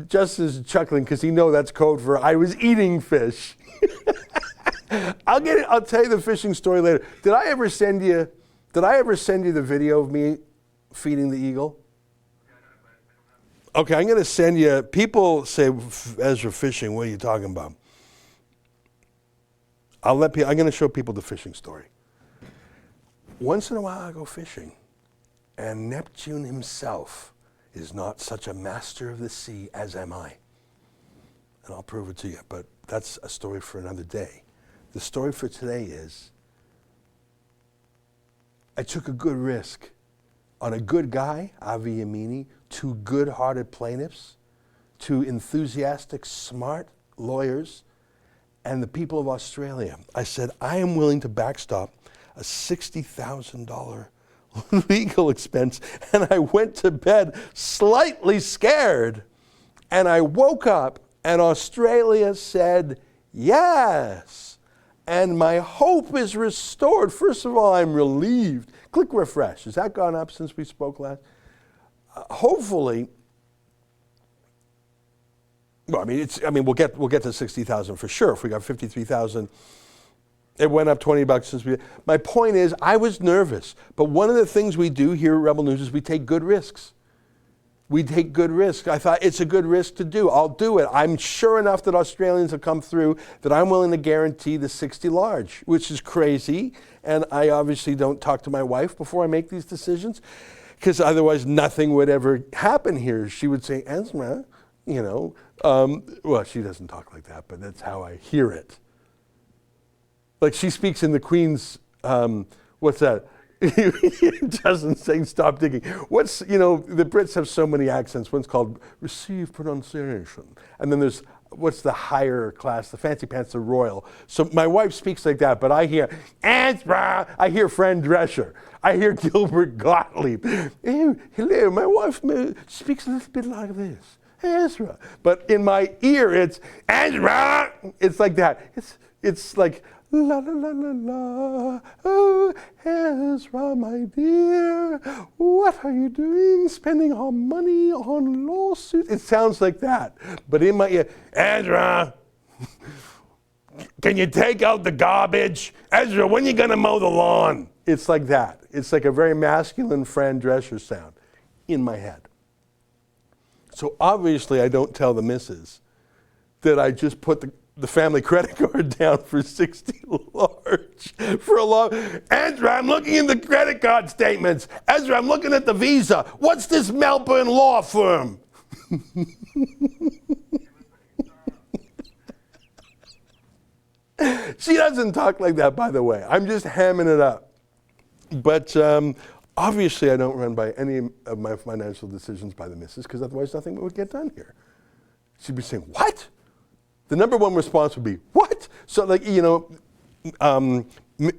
Justin's chuckling because he knows that's code for I was eating fish. I'll tell you the fishing story later. Did I ever send you the video of me feeding the eagle? Okay, I'm going to send you. People say, Ezra, fishing, what are you talking about? I'm going to show people the fishing story. Once in a while I go fishing, and Neptune himself is not such a master of the sea as am I. And I'll prove it to you, but that's a story for another day. The story for today is, I took a good risk on a good guy, Avi Yamini, 2 good-hearted plaintiffs, 2 enthusiastic, smart lawyers, and the people of Australia. I said, I am willing to backstop a $60,000 legal expense, and I went to bed slightly scared, and I woke up, and Australia said yes, and my hope is restored. First of all, I'm relieved. Click refresh. Has that gone up since we spoke last? Hopefully. Well, we'll get to 60,000 for sure. If we got 53,000, it went up $20 since we. My point is, I was nervous, but one of the things we do here at Rebel News is we take good risks. We take good risks. I thought it's a good risk to do. I'll do it. I'm sure enough that Australians have come through that I'm willing to guarantee the 60 large, which is crazy. And I obviously don't talk to my wife before I make these decisions, because otherwise nothing would ever happen here. She would say, Ezra, well, she doesn't talk like that, but that's how I hear it. Like she speaks in the Queen's, what's that? It doesn't say stop digging. The Brits have so many accents. One's called receive pronunciation. And then there's, what's the higher class? The fancy pants, the royal. So my wife speaks like that, but I hear, Ezra, I hear Fran Drescher. I hear Gilbert Gottlieb. Hello, my wife speaks a little bit like this. Ezra. But in my ear, it's Ezra. It's like that. It's like, la la la la la, oh Ezra, my dear, what are you doing? Spending our money on lawsuits? It sounds like that, but in my ear, Ezra, can you take out the garbage? Ezra, when are you gonna mow the lawn? It's like that. It's like a very masculine Fran Drescher sound in my head. So obviously I don't tell the missus that I just put the family credit card down for 60 large for a long. Ezra, I'm looking in the credit card statements. Ezra, I'm looking at the Visa. What's this Melbourne law firm? She doesn't talk like that, by the way. I'm just hamming it up. But obviously I don't run by any of my financial decisions by the missus, because otherwise nothing would get done here. She'd be saying, what? The number one response would be, what? So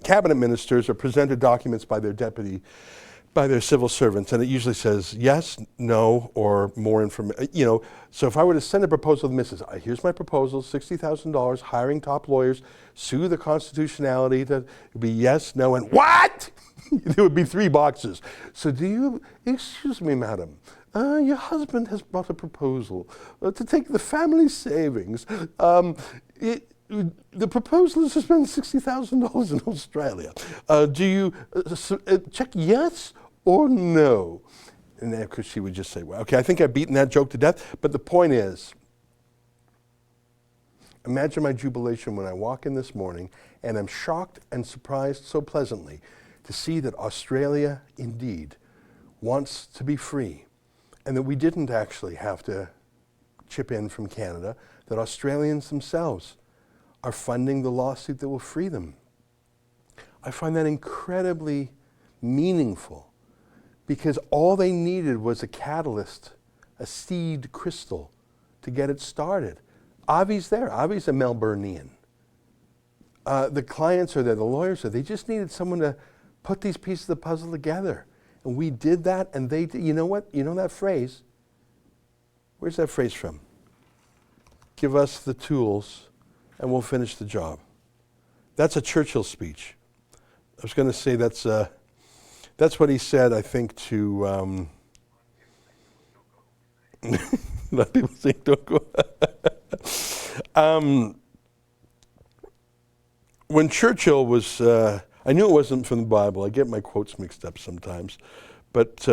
cabinet ministers are presented documents by their civil servants, and it usually says yes, no, or more information. So if I were to send a proposal to the missus, here's my proposal, $60,000, hiring top lawyers, sue the constitutionality, that would be yes, no, and what? There would be 3 boxes. So excuse me, madam, your husband has brought a proposal to take the family savings. The proposal is to spend $60,000 in Australia. Do you check yes or no? And then, of course, she would just say, well, okay, I think I've beaten that joke to death. But the point is, imagine my jubilation when I walk in this morning and I'm shocked and surprised so pleasantly to see that Australia indeed wants to be free, and that we didn't actually have to chip in from Canada, that Australians themselves are funding the lawsuit that will free them. I find that incredibly meaningful, because all they needed was a catalyst, a seed crystal, to get it started. Avi's there. Avi's a Melburnian. The clients are there. The lawyers are there. They just needed someone to put these pieces of the puzzle together. And we did that, and they did. You know what? You know that phrase? Where's that phrase from? Give us the tools and we'll finish the job. That's a Churchill speech. I was going to say that's what he said, I think, to... a lot of people think don't go. When Churchill was... I knew it wasn't from the Bible. I get my quotes mixed up sometimes. But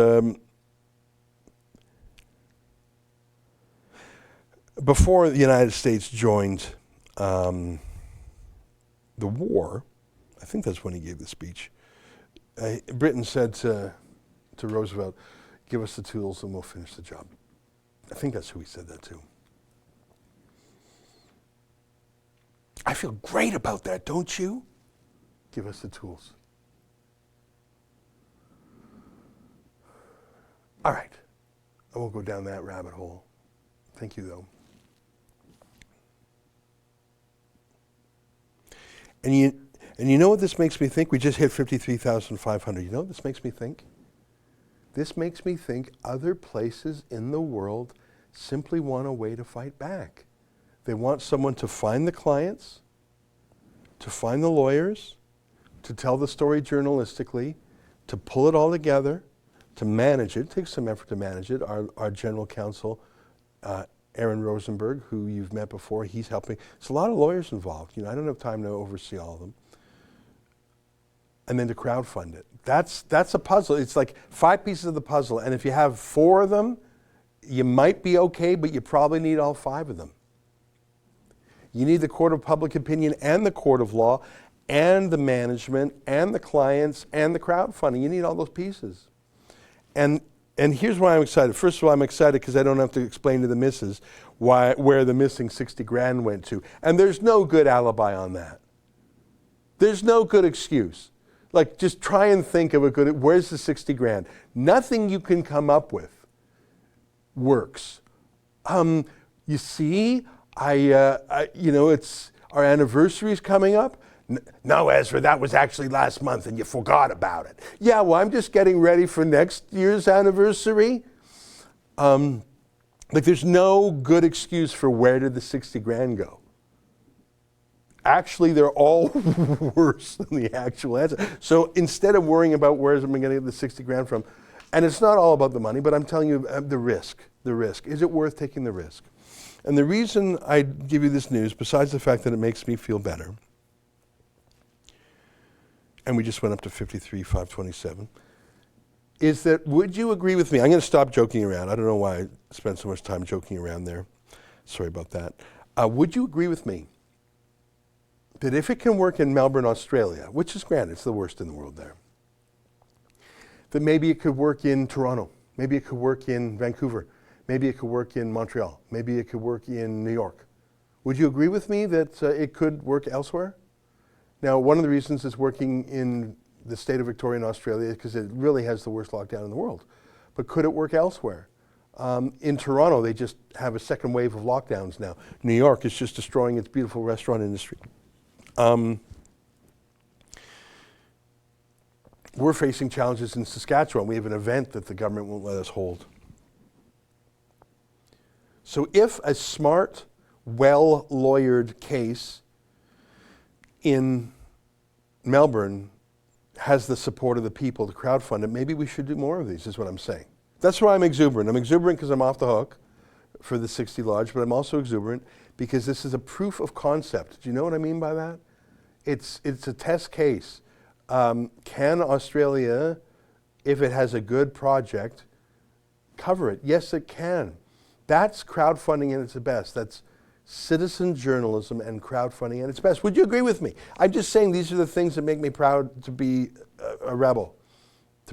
before the United States joined the war, I think that's when he gave the speech, Britain said to Roosevelt, give us the tools and we'll finish the job. I think that's who he said that to. I feel great about that, don't you? Give us the tools. All right. I won't go down that rabbit hole. Thank you, though. And you know what this makes me think? We just hit 53,500. You know what this makes me think? This makes me think other places in the world simply want a way to fight back. They want someone to find the clients, to find the lawyers, to tell the story journalistically, to pull it all together, to manage it. It takes some effort to manage it. Our general counsel, Aaron Rosenberg, who you've met before, he's helping. There's a lot of lawyers involved. I don't have time to oversee all of them. And then to crowdfund it. That's a puzzle. It's like 5 pieces of the puzzle. And if you have 4 of them, you might be okay, but you probably need all 5 of them. You need the court of public opinion and the court of law and the management and the clients and the crowdfunding. You need all those pieces. And here's why I'm excited. First of all, I'm excited because I don't have to explain to the missus where the missing 60 grand went to. And there's no good alibi on that. There's no good excuse. Like, just try and think of a good, where's the 60 grand? Nothing you can come up with works. You see, it's our anniversary's coming up. No, Ezra, that was actually last month and you forgot about it. Yeah, well, I'm just getting ready for next year's anniversary. There's no good excuse for where did the 60 grand go. Actually, they're all worse than the actual answer. So instead of worrying about where am I going to get the 60 grand from, and it's not all about the money, but I'm telling you the risk. Is it worth taking the risk? And the reason I give you this news, besides the fact that it makes me feel better, and we just went up to 53,527, is that would you agree with me? I'm going to stop joking around. I don't know why I spent so much time joking around there. Sorry about that. Would you agree with me that if it can work in Melbourne, Australia, which is granted, it's the worst in the world there, that maybe it could work in Toronto, maybe it could work in Vancouver, maybe it could work in Montreal, maybe it could work in New York. Would you agree with me that it could work elsewhere? Now, one of the reasons it's working in the state of Victoria in Australia is because it really has the worst lockdown in the world. But could it work elsewhere? In Toronto, they just have a second wave of lockdowns now. New York is just destroying its beautiful restaurant industry. We're facing challenges in Saskatchewan. We have an event that the government won't let us hold. So if a smart, well-lawyered case in Melbourne has the support of the people to crowdfund it, maybe we should do more of these, is what I'm saying. That's why I'm exuberant. I'm exuberant because I'm off the hook for the 60 Lodge, but I'm also exuberant because this is a proof of concept. Do you know what I mean by that? It's a test case. Can Australia, if it has a good project, cover it? Yes, it can. That's crowdfunding at its best. That's citizen journalism and crowdfunding at its best. Would you agree with me? I'm just saying these are the things that make me proud to be a rebel,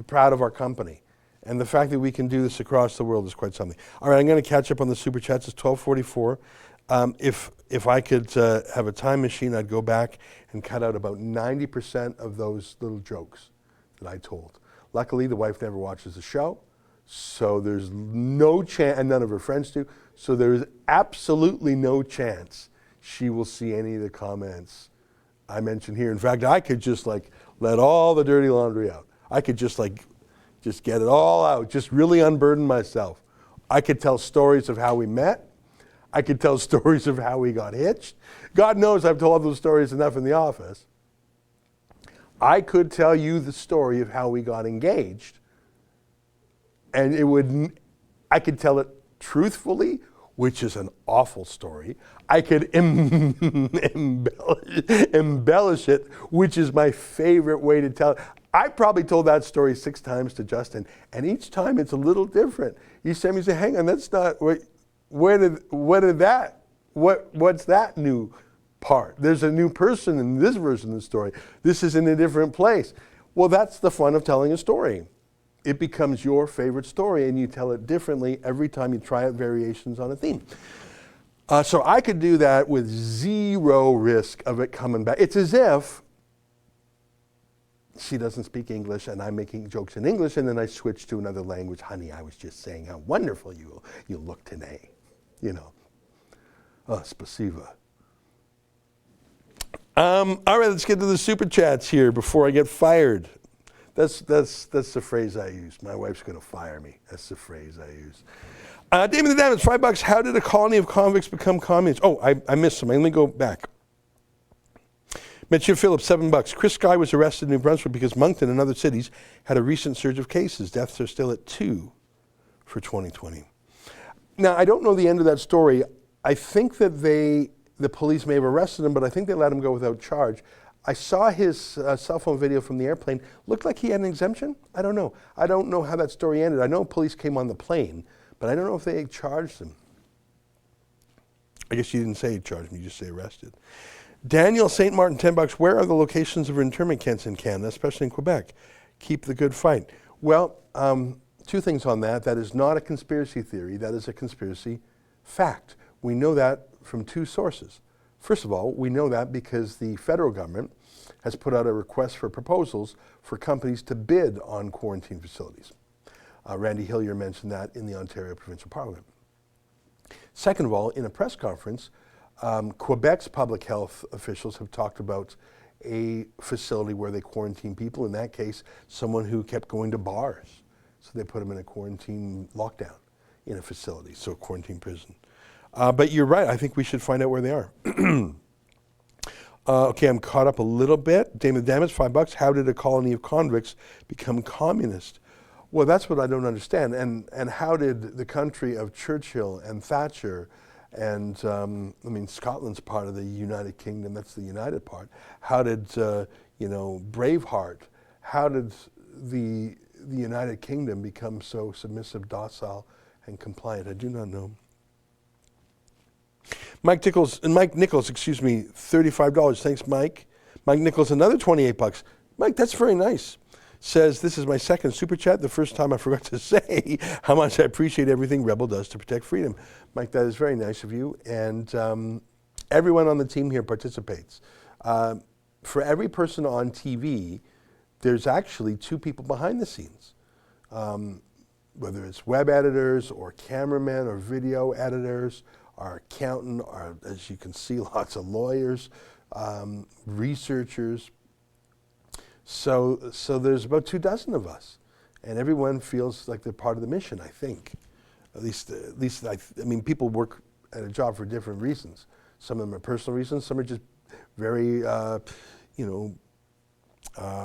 proud of our company. And the fact that we can do this across the world is quite something. All right, I'm going to catch up on the Super Chats. It's 12:44. If I could have a time machine, I'd go back and cut out about 90% of those little jokes that I told. Luckily, the wife never watches the show, so there's no chance, and none of her friends do, so there is absolutely no chance she will see any of the comments I mentioned here. In fact, I could just let all the dirty laundry out. I could just get it all out, just really unburden myself. I could tell stories of how we met. I could tell stories of how we got hitched. God knows I've told those stories enough in the office. I could tell you the story of how we got engaged, and I could tell it truthfully, which is an awful story. I could embellish it, which is my favorite way to tell it. I probably told that story 6 times to Justin, and each time it's a little different. Each time you say, hang on, that's not, what's that new part? There's a new person in this version of the story. This is in a different place. Well, that's the fun of telling a story. It becomes your favorite story, and you tell it differently every time you try out variations on a theme. So I could do that with 0 risk of it coming back. It's as if she doesn't speak English and I'm making jokes in English, and then I switch to another language. Honey, I was just saying how wonderful you look today. Spasiba. All right, let's get to the super chats here before I get fired. That's the phrase I use. My wife's going to fire me. That's the phrase I use. Damon the Damage, $5. How did a colony of convicts become communists? Oh, I missed something. Let me go back. Mitchell Phillips, $7. Chris Sky was arrested in New Brunswick because Moncton and other cities had a recent surge of cases. Deaths are still at 2 for 2020. Now, I don't know the end of that story. I think that the police may have arrested him, but I think they let him go without charge. I saw his cell phone video from the airplane. Looked like he had an exemption. I don't know. I don't know how that story ended. I know police came on the plane, but I don't know if they charged him. I guess you didn't say charged him, you just say arrested. Daniel St. Martin, $10. Where are the locations of internment camps in Canada, especially in Quebec? Keep the good fight. Well, 2 things on that. That is not a conspiracy theory. That is a conspiracy fact. We know that from 2 sources. First of all, we know that because the federal government has put out a request for proposals for companies to bid on quarantine facilities. Randy Hillier mentioned that in the Ontario Provincial Parliament. Second of all, in a press conference, Quebec's public health officials have talked about a facility where they quarantine people. In that case, someone who kept going to bars. So they put them in a quarantine lockdown in a facility, so a quarantine prison. But you're right, I think we should find out where they are. Okay, I'm caught up a little bit. Damon Damage, $5. How did a colony of convicts become communist? Well, that's what I don't understand. And how did the country of Churchill and Thatcher and, Scotland's part of the United Kingdom, that's the united part. How did, Braveheart, how did the United Kingdom become so submissive, docile, and compliant? I do not know. Mike Nichols, $35. Thanks, Mike. Mike Nichols, another $28. Mike, that's very nice. Says, this is my second super chat. The first time I forgot to say how much I appreciate everything Rebel does to protect freedom. Mike, that is very nice of you. And everyone on the team here participates. For every person on TV, there's actually 2 people behind the scenes. Whether it's web editors or cameramen or video editors, our accountant, as you can see, lots of lawyers, researchers. So there's about 24 of us, and everyone feels like they're part of the mission, I think. At least people work at a job for different reasons. Some of them are personal reasons, some are just very,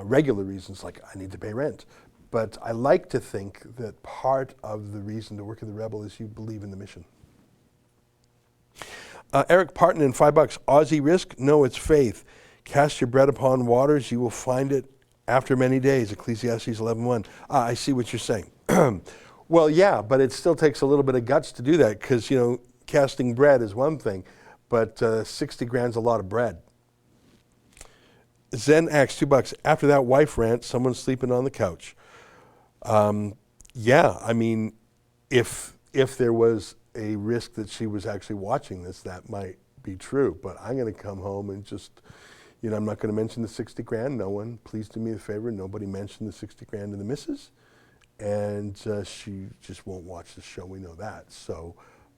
regular reasons, like I need to pay rent. But I like to think that part of the reason to work in the Rebel is you believe in the mission. Eric Parton in $5. Aussie risk? No, it's faith. Cast your bread upon waters, you will find it after many days. Ecclesiastes 11:1. I see what you're saying. Well, yeah, but it still takes a little bit of guts to do that because, casting bread is one thing, but 60 grand's a lot of bread. Zen Axe, $2. After that wife rant, someone's sleeping on the couch. If there was a risk that she was actually watching this, that might be true. But I'm going to come home and just, I'm not going to mention the 60 grand. No one, please do me a favor. Nobody mentioned the 60 grand to the missus. And she just won't watch the show. We know that. So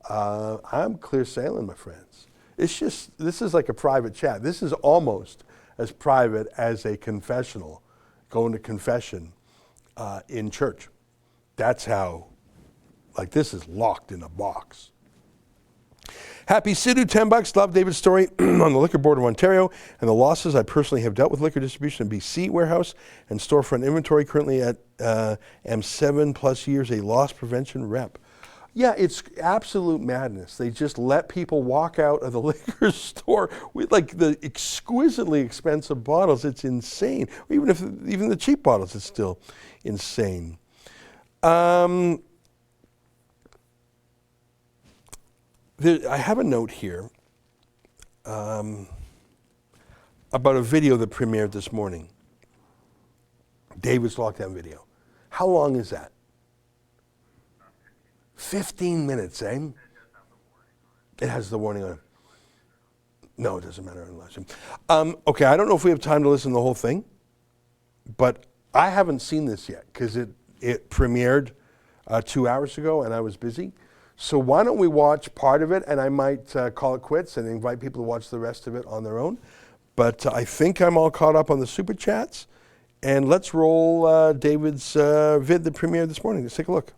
I'm clear sailing, my friends. This is like a private chat. This is almost as private as a confessional, going to confession in church. That's how Like, this is locked in a box. Happy Sidhu, $10. Love David's story on the Liquor Board of Ontario and the losses. I personally have dealt with liquor distribution in BC warehouse and storefront inventory. Currently at am 7+ years a loss prevention rep. Yeah, it's absolute madness. They just let people walk out of the liquor store with like the exquisitely expensive bottles. It's insane. Even the cheap bottles, it's still insane. I have a note here about a video that premiered this morning. David's lockdown video. How long is that? 15 minutes, eh? It has the warning on it. No, it doesn't matter unless. Okay, I don't know if we have time to listen to the whole thing, but I haven't seen this yet because it premiered 2 hours ago and I was busy. So why don't we watch part of it, and I might call it quits and invite people to watch the rest of it on their own. But I think I'm all caught up on the Super Chats. And let's roll David's vid that premiered this morning. Let's take a look.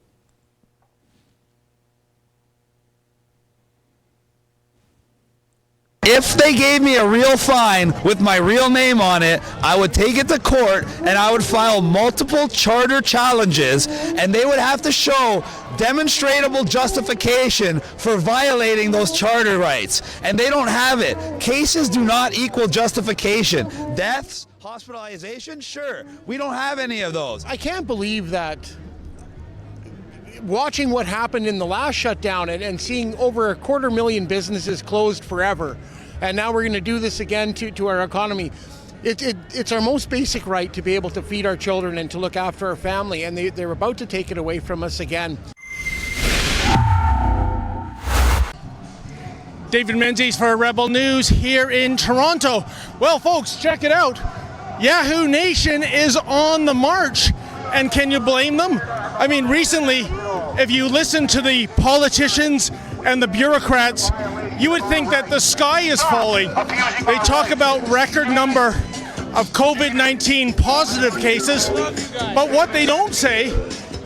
If they gave me a real fine with my real name on it, I would take it to court and I would file multiple charter challenges, and they would have to show demonstrable justification for violating those charter rights. And they don't have it. Cases do not equal justification. Deaths, hospitalization, sure. We don't have any of those. I can't believe that watching what happened in the last shutdown and seeing over 250,000 businesses closed forever, and now we're going to do this again to our economy. It's our most basic right to be able to feed our children and to look after our family, and they're about to take it away from us again. David Menzies for Rebel News here in Toronto. Well, folks, check it out. Yahoo Nation is on the march, and can you blame them? I mean, recently, if you listen to the politicians and the bureaucrats, you would think that the sky is falling. They talk about record number of COVID-19 positive cases, but what they don't say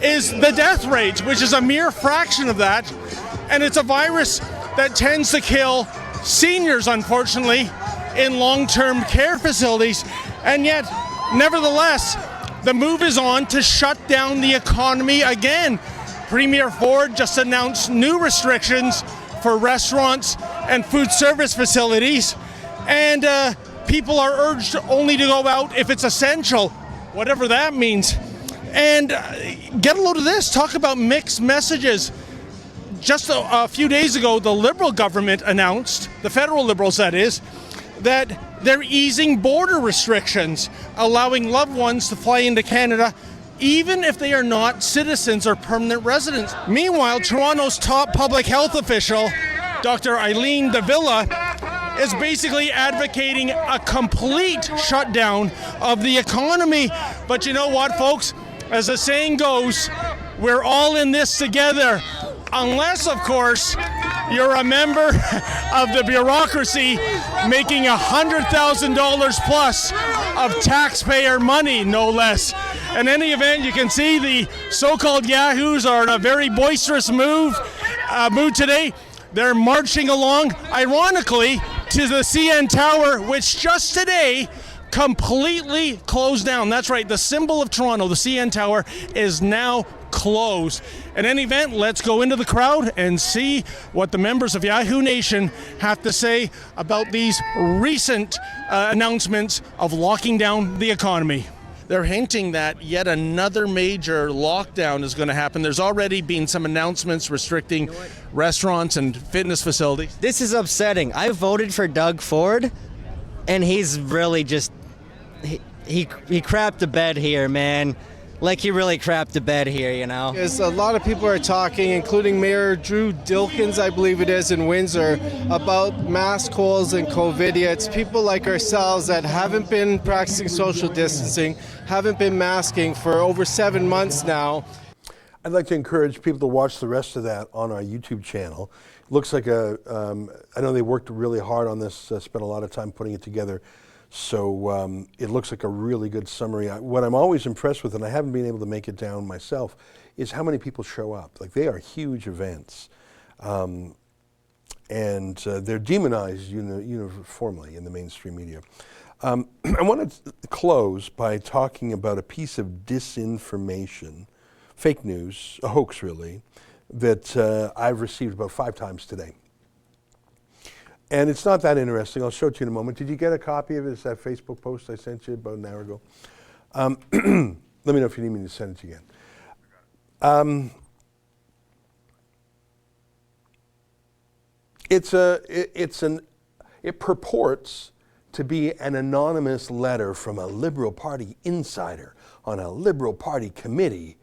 is the death rate, which is a mere fraction of that, and it's a virus that tends to kill seniors, unfortunately, in long-term care facilities, and yet, nevertheless, the move is on to shut down the economy again. Premier Ford just announced new restrictions for restaurants and food service facilities, and people are urged only to go out if it's essential, whatever that means. And get a load of this, talk about mixed messages. Just a few days ago, the Liberal government announced, the federal Liberals that is, that they're easing border restrictions, allowing loved ones to fly into Canada even if they are not citizens or permanent residents. Meanwhile, Toronto's top public health official, Dr. Eileen De Villa, is basically advocating a complete shutdown of the economy. But you know what, folks? As the saying goes, we're all in this together. Unless, of course, you're a member of the bureaucracy making $100,000 plus of taxpayer money, no less. In any event, you can see the so-called Yahoos are in a very boisterous mood today. They're marching along, ironically, to the CN Tower, which just today completely closed down. That's right, the symbol of Toronto, the CN Tower, is now closed. In any event, let's go into the crowd and see what the members of Yahoo Nation have to say about these recent announcements of locking down the economy. They're hinting that yet another major lockdown is going to happen. There's already been some announcements restricting restaurants and fitness facilities. This is upsetting. I voted for Doug Ford, and he's really just, he crapped the bed here, man. Like, he really crapped the bed here, you know? Because a lot of people are talking, including Mayor Drew Dilkins, I believe it is, in Windsor, about mask holes and COVID. It's people like ourselves that haven't been practicing social distancing, haven't been masking for over 7 months now. I'd like to encourage people to watch the rest of that on our YouTube channel. It looks like I know they worked really hard on this, spent a lot of time putting it together. So it looks like a really good summary. What I'm always impressed with, and I haven't been able to make it down myself, is how many people show up. Like, they are huge events. And they're demonized uniformly in the mainstream media. I want to close by talking about a piece of disinformation, fake news, a hoax really, that I've received about 5 times today. And it's not that interesting. I'll show it to you in a moment. Did you get a copy of it? It's that Facebook post I sent you about an hour ago. Let me know if you need me to send it to you again. It purports to be an anonymous letter from a Liberal Party insider on a Liberal Party committee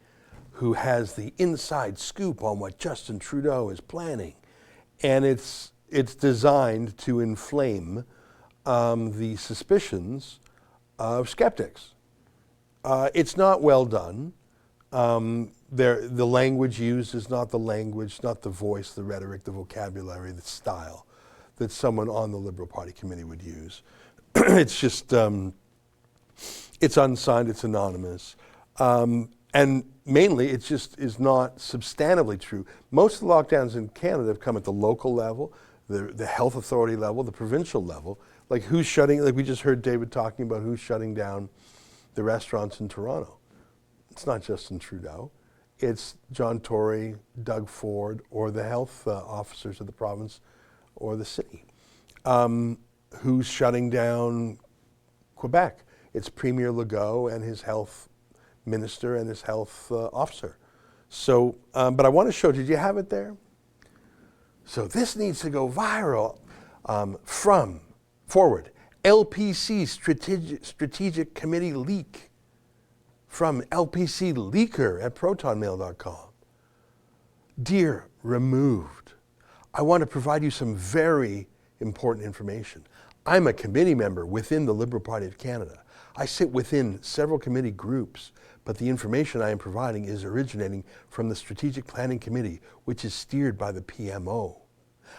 who has the inside scoop on what Justin Trudeau is planning. And it's designed to inflame the suspicions of skeptics. It's not well done. The language used is not the language, not the voice, the rhetoric, the vocabulary, the style that someone on the Liberal Party committee would use. It's just, it's unsigned, it's anonymous. And mainly, it just is not substantively true. Most of the lockdowns in Canada have come at the local level, the health authority level, the provincial level. Like, who's shutting, like we just heard David talking about who's shutting down the restaurants in Toronto. It's not Justin Trudeau. It's John Tory, Doug Ford, or the health officers of the province or the city. Who's shutting down Quebec? It's Premier Legault and his health minister and his health officer. So, but I want to show, did you have it there? So this needs to go viral. Forward, LPC strategic committee leak from LPC leaker at protonmail.com. Dear removed, I want to provide you some very important information. I'm a committee member within the Liberal Party of Canada. I sit within several committee groups, but the information I am providing is originating from the Strategic Planning Committee, which is steered by the PMO.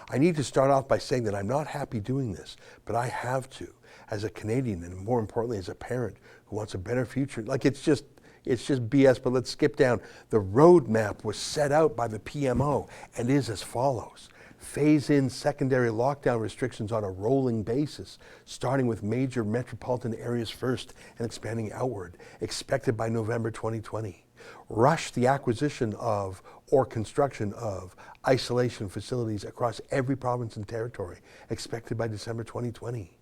I need to start off by saying that I'm not happy doing this, but I have to, as a Canadian, and more importantly, as a parent who wants a better future. Like, it's just BS, but let's skip down. The roadmap was set out by the PMO and is as follows. Phase in secondary lockdown restrictions on a rolling basis, starting with major metropolitan areas first and expanding outward, expected by November 2020. Rush the acquisition of or construction of isolation facilities across every province and territory, expected by December 2020.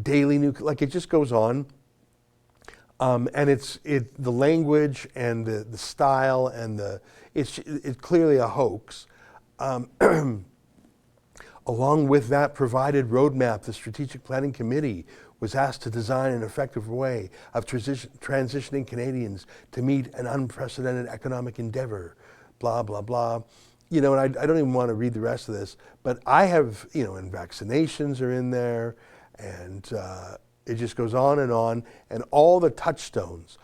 Daily new, like, it just goes on. And the language and the style and it's clearly a hoax. Along with that provided roadmap, the Strategic Planning Committee was asked to design an effective way of transitioning Canadians to meet an unprecedented economic endeavor, blah, blah, blah. You know, and I don't even want to read the rest of this, but I have, you know, and vaccinations are in there, and it just goes on, and all the touchstones.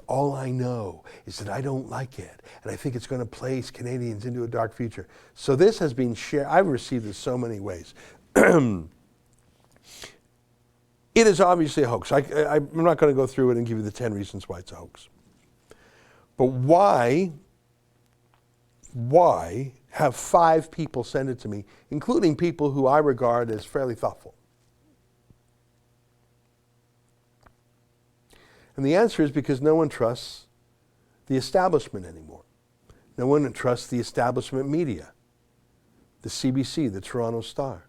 All I know is that I don't like it, and I think it's going to place Canadians into a dark future. So this has been shared. I've received this so many ways. It is obviously a hoax. I'm not going to go through it and give you the 10 reasons why it's a hoax. But why have 5 people send it to me, including people who I regard as fairly thoughtful? And the answer is because no one trusts the establishment anymore. No one trusts the establishment media, the CBC, the Toronto Star.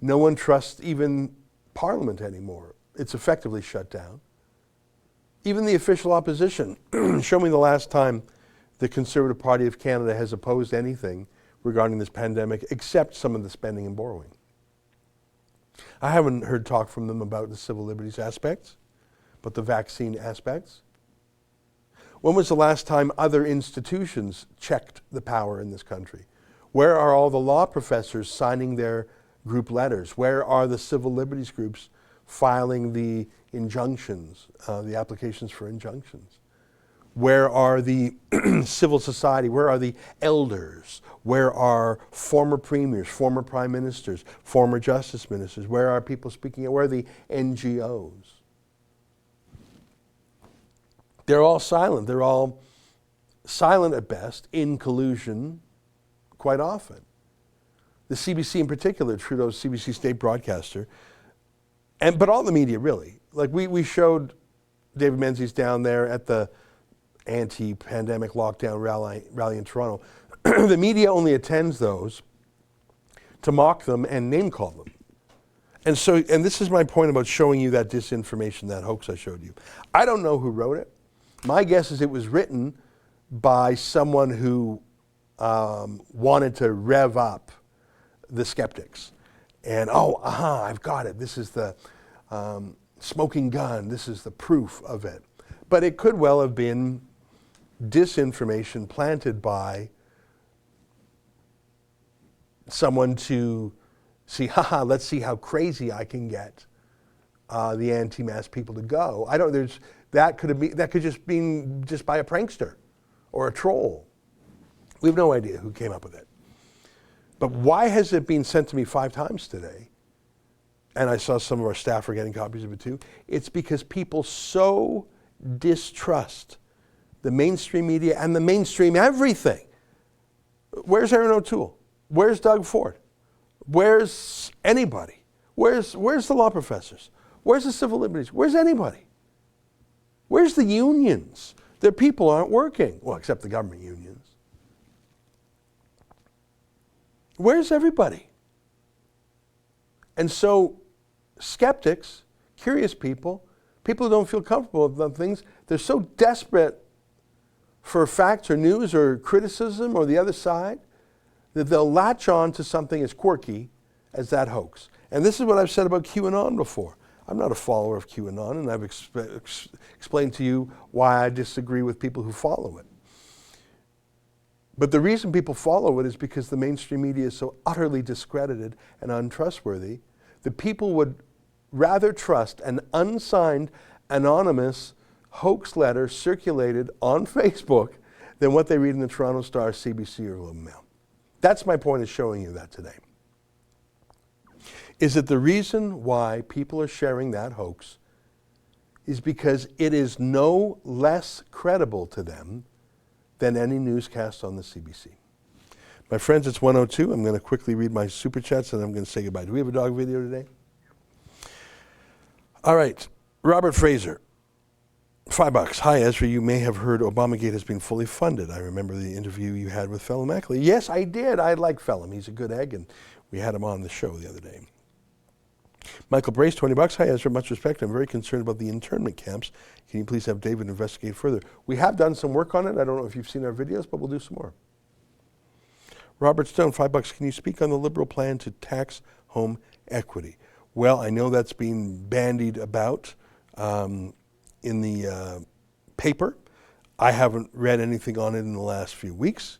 No one trusts even Parliament anymore. It's effectively shut down. Even the official opposition. Show me the last time the Conservative Party of Canada has opposed anything regarding this pandemic except some of the spending and borrowing. I haven't heard talk from them about the civil liberties aspects, but the vaccine aspects. When was the last time other institutions checked the power in this country? Where are all the law professors signing their group letters? Where are the civil liberties groups filing the injunctions, the applications for injunctions? Where are the civil society? Where are the elders? Where are former premiers, former prime ministers, former justice ministers? Where are people speaking out? Where are the NGOs? They're all silent. They're all silent at best, in collusion quite often. The CBC in particular, Trudeau's CBC state broadcaster, but all the media really. Like we showed David Menzies down there at the anti-pandemic lockdown rally in Toronto. The media only attends those to mock them and name call them. And this is my point about showing you that disinformation, that hoax I showed you. I don't know who wrote it. My guess is it was written by someone who wanted to rev up the skeptics. And I've got it. This is the smoking gun. This is the proof of it. But it could well have been disinformation planted by someone to see, let's see how crazy I can get the anti-mask people to go. That could just been just by a prankster or a troll. We have no idea who came up with it. But why has it been sent to me 5 times today? And I saw some of our staff are getting copies of it too. It's because people so distrust the mainstream media and the mainstream everything. Where's Aaron O'Toole? Where's Doug Ford? Where's anybody? Where's the law professors? Where's the civil liberties? Where's anybody? Where's the unions? Their people aren't working. Well, except the government unions. Where's everybody? And so skeptics, curious people who don't feel comfortable about things, they're so desperate for facts or news or criticism or the other side that they'll latch on to something as quirky as that hoax. And this is what I've said about QAnon before. I'm not a follower of QAnon, and I've explained to you why I disagree with people who follow it. But the reason people follow it is because the mainstream media is so utterly discredited and untrustworthy that people would rather trust an unsigned, anonymous hoax letter circulated on Facebook than what they read in the Toronto Star, CBC, or Globe and Mail. That's my point of showing you that today. Is that the reason why people are sharing that hoax is because it is no less credible to them than any newscast on the CBC. My friends, it's 1:02. I'm going to quickly read my super chats and I'm going to say goodbye. Do we have a dog video today? All right. Robert Fraser, $5. Hi, Ezra. You may have heard Obamagate has been fully funded. I remember the interview you had with Phelim Ackley. Yes, I did. I like Phelim. He's a good egg, and we had him on the show the other day. Michael Brace, $20. Hi, Ezra. Much respect. I'm very concerned about the internment camps. Can you please have David investigate further? We have done some work on it. I don't know if you've seen our videos, but we'll do some more. Robert Stone, $5. Can you speak on the Liberal plan to tax home equity? Well, I know that's being bandied about in the paper. I haven't read anything on it in the last few weeks.